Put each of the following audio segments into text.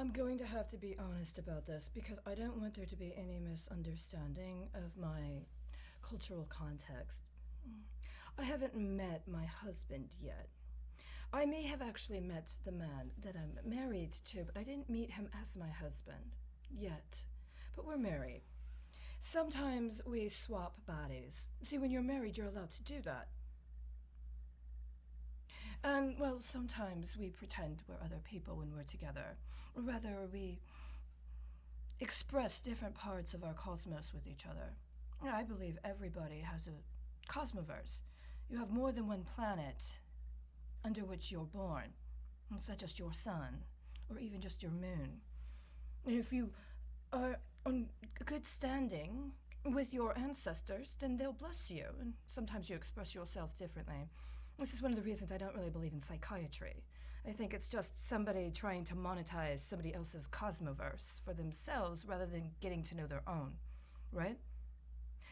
I'm going to have to be honest about this because I don't want there to be any misunderstanding of my cultural context. I haven't met my husband yet. I may have actually met the man that I'm married to, but I didn't meet him as my husband yet. But we're married. Sometimes we swap bodies. See, when you're married, you're allowed to do that. And, well, sometimes we pretend we're other people when we're together. Or rather, we express different parts of our cosmos with each other. I believe everybody has a cosmoverse. You have more than one planet under which you're born. It's not just your sun, or even just your moon. And if you are on good standing with your ancestors, then they'll bless you. And sometimes you express yourself differently. This is one of the reasons I don't really believe in psychiatry. I think it's just somebody trying to monetize somebody else's cosmoverse for themselves rather than getting to know their own, right?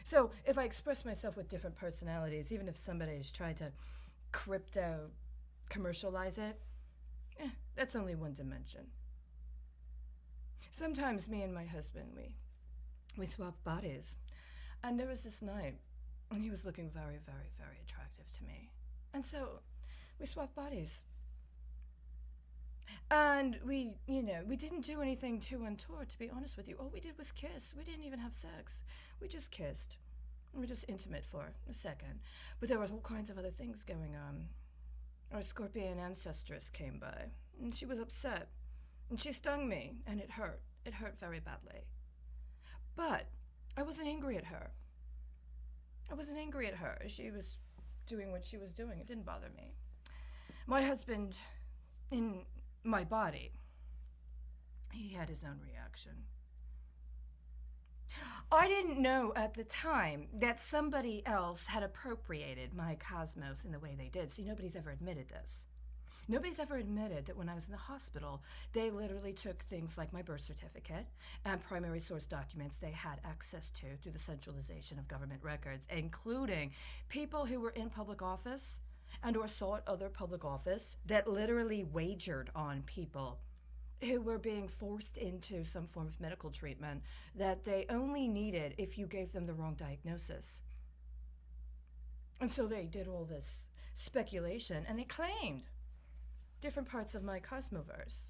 So if I express myself with different personalities, even if somebody's tried to crypto commercialize it, that's only one dimension. Sometimes me and my husband, we swap bodies. And there was this night, and he was looking very, very, very attractive to me. And so we swapped bodies. And we didn't do anything too untoward, to be honest with you. All we did was kiss. We didn't even have sex. We just kissed. We were just intimate for a second. But there was all kinds of other things going on. Our scorpion ancestress came by, and she was upset. And she stung me, and it hurt. It hurt very badly. But I wasn't angry at her. I wasn't angry at her. She was doing what she was doing. It didn't bother me. My husband, in my body, he had his own reaction. I didn't know at the time that somebody else had appropriated my cosmos in the way they did. See, nobody's ever admitted this. Nobody's ever admitted that when I was in the hospital, they literally took things like my birth certificate and primary source documents they had access to through the centralization of government records, including people who were in public office and or sought other public office that literally wagered on people who were being forced into some form of medical treatment that they only needed if you gave them the wrong diagnosis. And so they did all this speculation and they claimed different parts of my cosmoverse.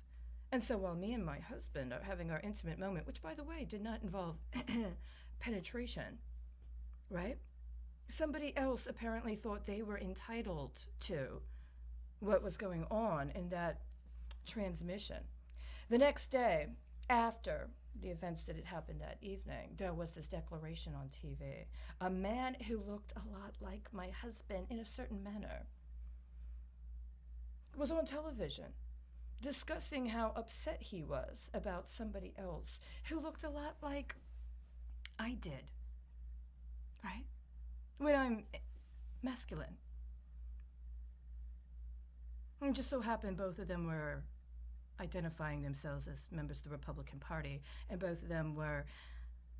And so while me and my husband are having our intimate moment, which by the way did not involve penetration, right? Somebody else apparently thought they were entitled to what was going on in that transmission. The next day, after the events that had happened that evening, there was this declaration on TV. A man who looked a lot like my husband in a certain manner was on television discussing how upset he was about somebody else who looked a lot like I did, right? When I'm masculine. And just so happened both of them were identifying themselves as members of the Republican Party, and both of them were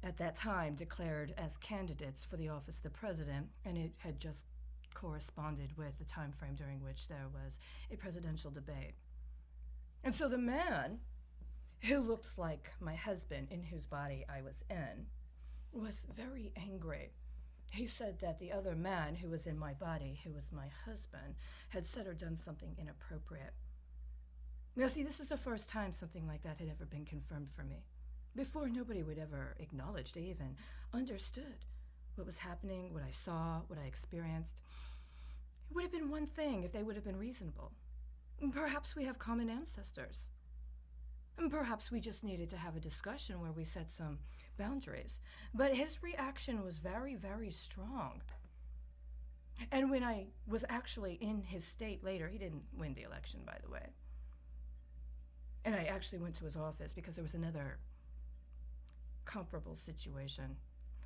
at that time declared as candidates for the office of the president, and it had just corresponded with the time frame during which there was a presidential debate. And so the man who looked like my husband, in whose body I was in, was very angry. He said that the other man who was in my body, who was my husband, had said or done something inappropriate. Now see, this is the first time something like that had ever been confirmed for me. Before, nobody would ever acknowledge, they even understood what was happening, what I saw, what I experienced. It would have been one thing if they would have been reasonable. Perhaps we have common ancestors. And perhaps we just needed to have a discussion where we set some boundaries. But his reaction was very, very strong. And when I was actually in his state later, he didn't win the election, by the way. And I actually went to his office because there was another comparable situation.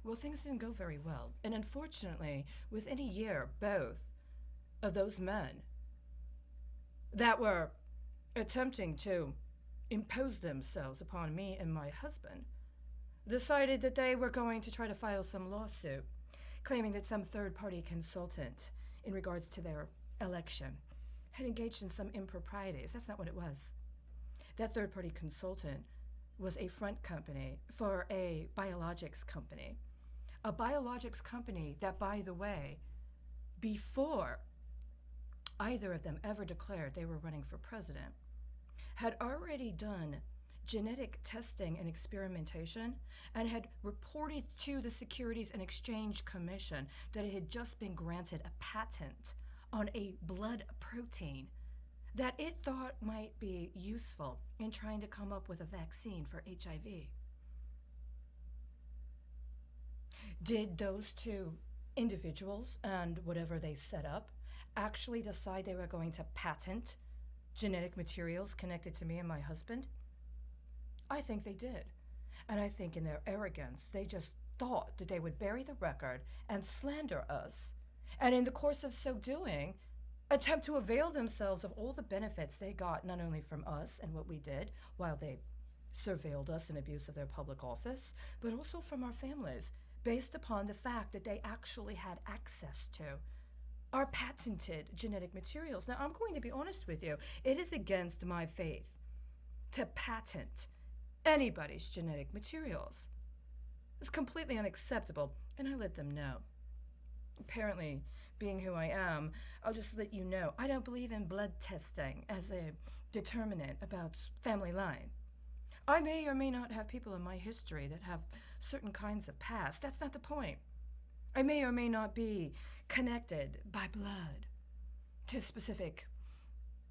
Well, things didn't go very well. And unfortunately, within a year, both of those men that were attempting to impose themselves upon me and my husband decided that they were going to try to file some lawsuit claiming that some third-party consultant in regards to their election had engaged in some improprieties. That's not what it was. That third party consultant was a front company for a biologics company. A biologics company that, by the way, before either of them ever declared they were running for president, had already done genetic testing and experimentation and had reported to the Securities and Exchange Commission that it had just been granted a patent on a blood protein that it thought might be useful in trying to come up with a vaccine for HIV. Did those two individuals and whatever they set up actually decide they were going to patent genetic materials connected to me and my husband? I think they did. And I think in their arrogance, they just thought that they would bury the record and slander us. And in the course of so doing, attempt to avail themselves of all the benefits they got, not only from us and what we did while they surveilled us in abuse of their public office, but also from our families, based upon the fact that they actually had access to our patented genetic materials. Now, I'm going to be honest with you. It is against my faith to patent anybody's genetic materials. It's completely unacceptable, and I let them know. Apparently, being who I am, I'll just let you know, I don't believe in blood testing as a determinant about family line. I may or may not have people in my history that have certain kinds of past. That's not the point. I may or may not be connected by blood to specific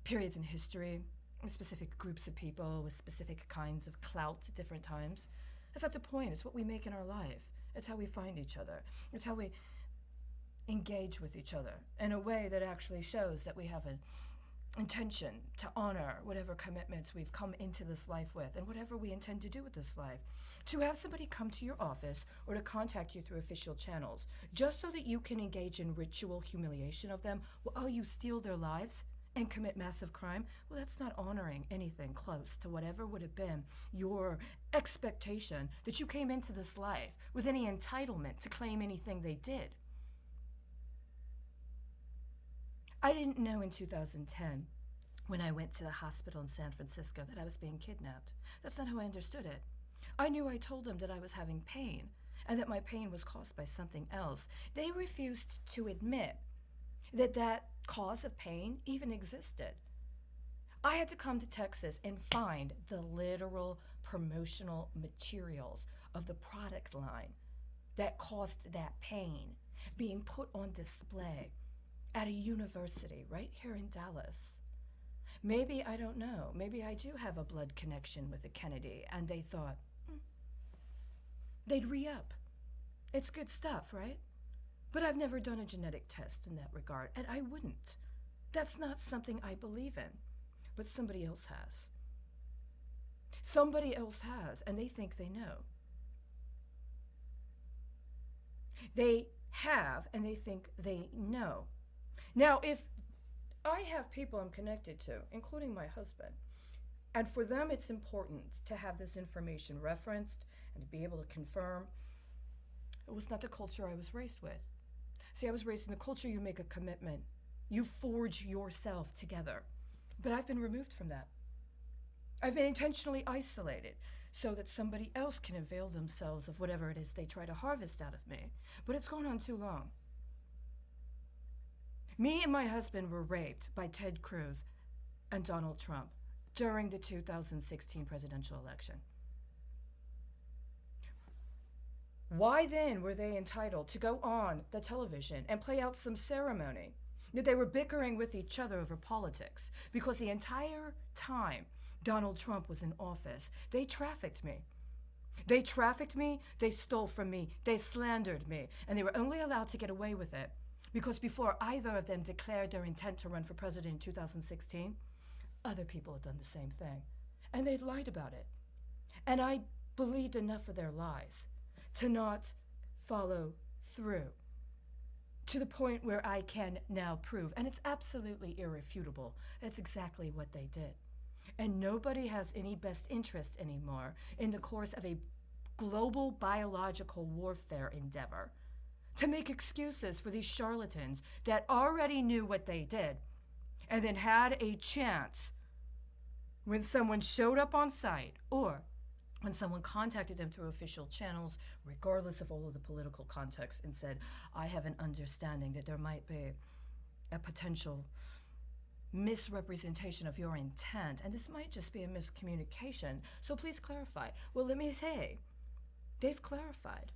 periods in history, specific groups of people with specific kinds of clout at different times. That's not the point. It's what we make in our life. It's how we find each other. It's how we engage with each other in a way that actually shows that we have an intention to honor whatever commitments we've come into this life with and whatever we intend to do with this life. To have somebody come to your office or to contact you through official channels just so that you can engage in ritual humiliation of them while you steal their lives and commit massive crime, well, that's not honoring anything close to whatever would have been your expectation that you came into this life with any entitlement to claim anything they did. I didn't know in 2010, when I went to the hospital in San Francisco, that I was being kidnapped. That's not how I understood it. I knew I told them that I was having pain and that my pain was caused by something else. They refused to admit that that cause of pain even existed. I had to come to Texas and find the literal promotional materials of the product line that caused that pain being put on display at a university right here in Dallas. Maybe, I don't know, maybe I do have a blood connection with the Kennedy, and they thought, they'd re-up. It's good stuff, right? But I've never done a genetic test in that regard, and I wouldn't. That's not something I believe in, but somebody else has. Somebody else has, and they think they know. They have, and they think they know. Now, if I have people I'm connected to, including my husband, and for them it's important to have this information referenced and to be able to confirm, it was not the culture I was raised with. See, I was raised in the culture you make a commitment. You forge yourself together. But I've been removed from that. I've been intentionally isolated so that somebody else can avail themselves of whatever it is they try to harvest out of me. But it's gone on too long. Me and my husband were raped by Ted Cruz and Donald Trump during the 2016 presidential election. Why then were they entitled to go on the television and play out some ceremony that they were bickering with each other over politics? Because the entire time Donald Trump was in office, they trafficked me. They trafficked me, they stole from me, they slandered me, and they were only allowed to get away with it because before either of them declared their intent to run for president in 2016, other people had done the same thing. And they'd lied about it. And I believed enough of their lies to not follow through to the point where I can now prove, and it's absolutely irrefutable, that's exactly what they did. And nobody has any best interest anymore in the course of a global biological warfare endeavor to make excuses for these charlatans that already knew what they did and then had a chance When someone showed up on site, or when someone contacted them through official channels, regardless of all of the political context, and said, I have an understanding that there might be a potential misrepresentation of your intent, and this might just be a miscommunication, so please clarify. Well, let me say, they've clarified.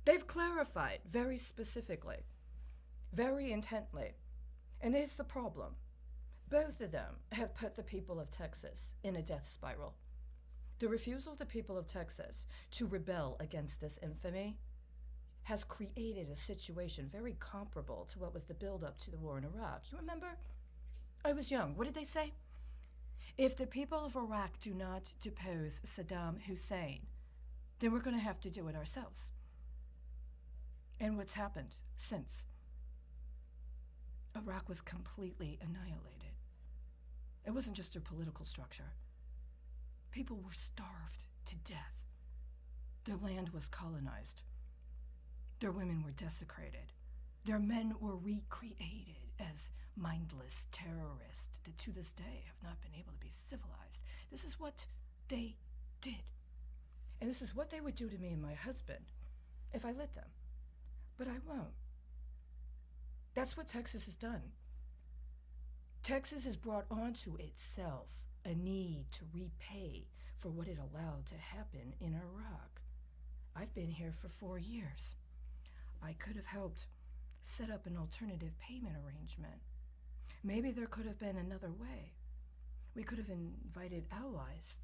They've clarified very specifically, very intently. And here's the problem. Both of them have put the people of Texas in a death spiral. The refusal of the people of Texas to rebel against this infamy has created a situation very comparable to what was the buildup to the war in Iraq. You remember? I was young. What did they say? If the people of Iraq do not depose Saddam Hussein, then we're going to have to do it ourselves. And what's happened since? Iraq was completely annihilated. It wasn't just their political structure. People were starved to death. Their land was colonized. Their women were desecrated. Their men were recreated as mindless terrorists that to this day have not been able to be civilized. This is what they did. And this is what they would do to me and my husband if I let them. But I won't. That's what Texas has done. Texas has brought onto itself a need to repay for what it allowed to happen in Iraq. I've been here for 4 years. I could have helped set up an alternative payment arrangement. Maybe there could have been another way. We could have invited allies,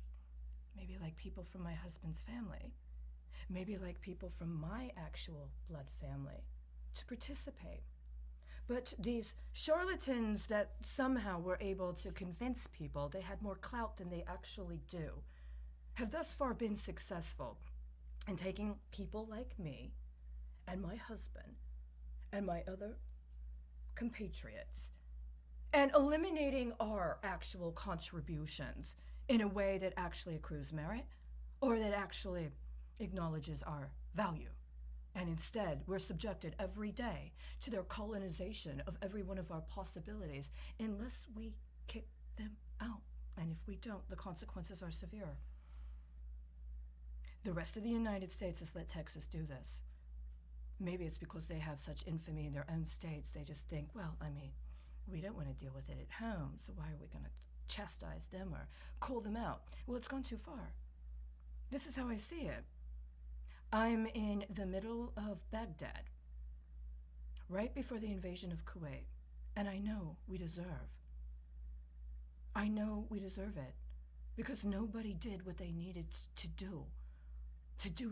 maybe like people from my husband's family, maybe like people from my actual blood family, to participate. But these charlatans that somehow were able to convince people they had more clout than they actually do have thus far been successful in taking people like me and my husband and my other compatriots and eliminating our actual contributions in a way that actually accrues merit or that actually acknowledges our value. And instead, we're subjected every day to their colonization of every one of our possibilities unless we kick them out. And if we don't, the consequences are severe. The rest of the United States has let Texas do this. Maybe it's because they have such infamy in their own states. They just think, well, I mean, we don't want to deal with it at home, so why are we going to chastise them or call them out? Well, it's gone too far. This is how I see it. I'm in the middle of Baghdad, right before the invasion of Kuwait, and I know we deserve. I know we deserve it, because nobody did what they needed to do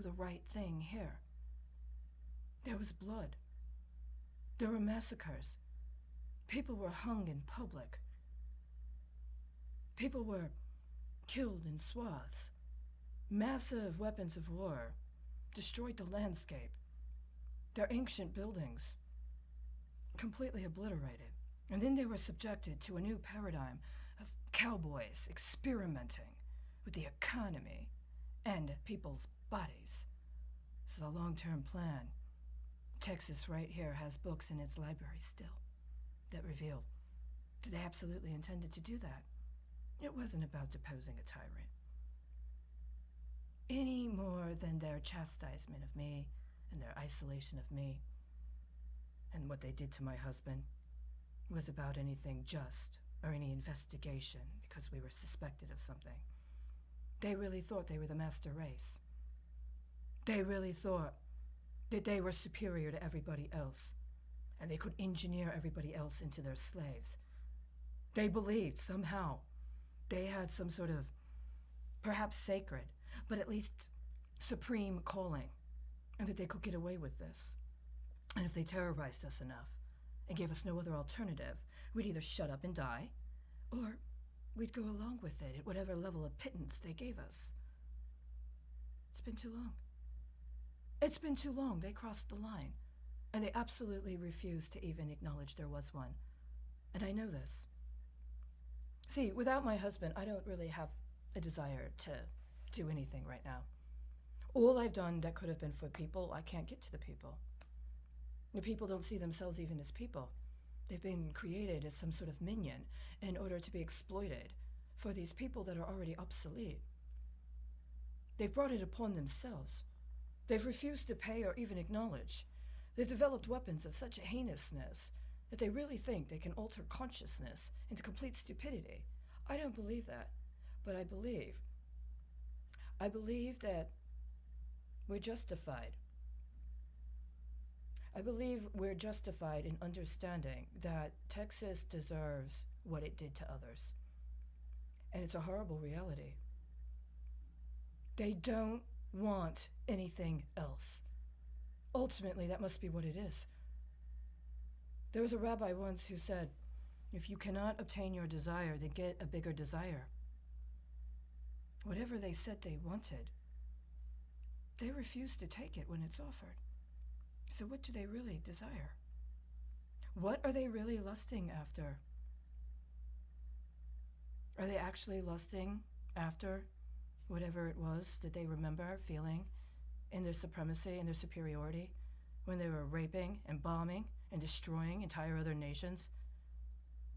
the right thing here. There was blood. There were massacres. People were hung in public. People were killed in swaths. Massive weapons of war destroyed the landscape. Their ancient buildings completely obliterated. And then they were subjected to a new paradigm of cowboys experimenting with the economy and people's bodies. This is a long-term plan. Texas right here has books in its library still that reveal that they absolutely intended to do that. It wasn't about deposing a tyrant, any more than their chastisement of me and their isolation of me. And what they did to my husband was about anything just or any investigation because we were suspected of something. They really thought they were the master race. They really thought that they were superior to everybody else, and they could engineer everybody else into their slaves. They believed somehow they had some sort of, perhaps sacred, but at least supreme calling, and that they could get away with this. And if they terrorized us enough and gave us no other alternative, we'd either shut up and die, or we'd go along with it at whatever level of pittance they gave us. It's been too long. It's been too long. They crossed the line, and they absolutely refused to even acknowledge there was one. And I know this. See, without my husband, I don't really have a desire to do anything right now. All I've done that could have been for people, I can't get to the people. The people don't see themselves even as people. They've been created as some sort of minion in order to be exploited for these people that are already obsolete. They've brought it upon themselves. They've refused to pay or even acknowledge. They've developed weapons of such heinousness that they really think they can alter consciousness into complete stupidity. I don't believe that, but I believe that we're justified. I believe we're justified in understanding that Texas deserves what it did to others. And it's a horrible reality. They don't want anything else. Ultimately, that must be what it is. There was a rabbi once who said, if you cannot obtain your desire, then get a bigger desire. Whatever they said they wanted, they refuse to take it when it's offered. So what do they really desire? What are they really lusting after? Are they actually lusting after whatever it was that they remember feeling in their supremacy and their superiority when they were raping and bombing and destroying entire other nations?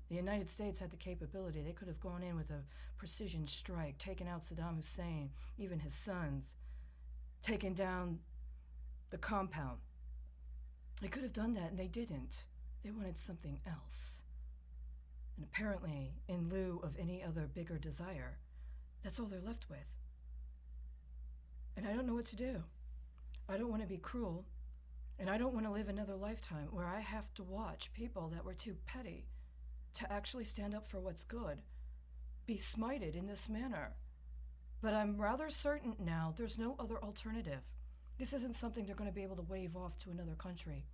The United States had the capability. They could have gone in with a precision strike, taken out Saddam Hussein, even his sons, taken down the compound. They could have done that, and they didn't. They wanted something else. And apparently, in lieu of any other bigger desire, that's all they're left with. And I don't know what to do. I don't want to be cruel, and I don't want to live another lifetime where I have to watch people that were too petty to actually stand up for what's good be smited in this manner. But I'm rather certain now there's no other alternative. This isn't something they're going to be able to wave off to another country.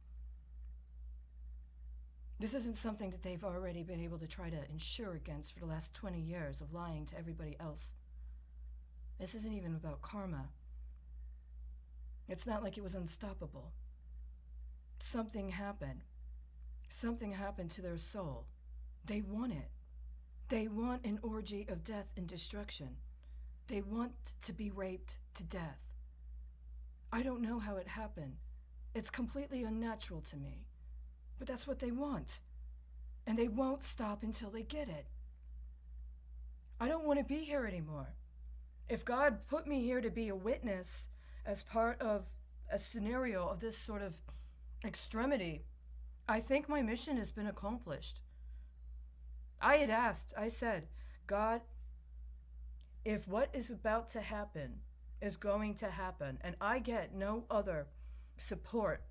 This isn't something that they've already been able to try to insure against for the last 20 years of lying to everybody else. This isn't even about karma. It's not like it was unstoppable. Something happened. Something happened to their soul. They want it. They want an orgy of death and destruction. They want to be raped to death. I don't know how it happened. It's completely unnatural to me. But that's what they want. And they won't stop until they get it. I don't want to be here anymore. If God put me here to be a witness as part of a scenario of this sort of extremity, I think my mission has been accomplished. I said, God, if what is about to happen is going to happen, and I get no other support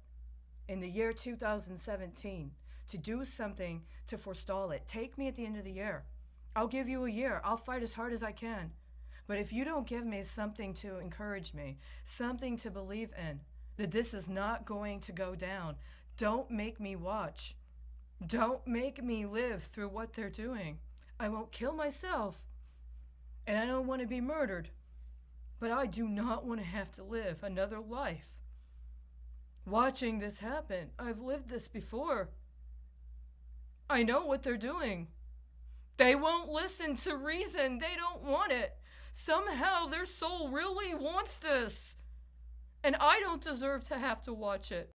in the year 2017 to do something to forestall it, take me at the end of the year. I'll give you a year. I'll fight as hard as I can. But if you don't give me something to encourage me, something to believe in, that this is not going to go down, don't make me watch. Don't make me live through what they're doing. I won't kill myself, and I don't want to be murdered, but I do not want to have to live another life watching this happen. I've lived this before. I know what they're doing. They won't listen to reason. They don't want it. Somehow their soul really wants this, and I don't deserve to have to watch it.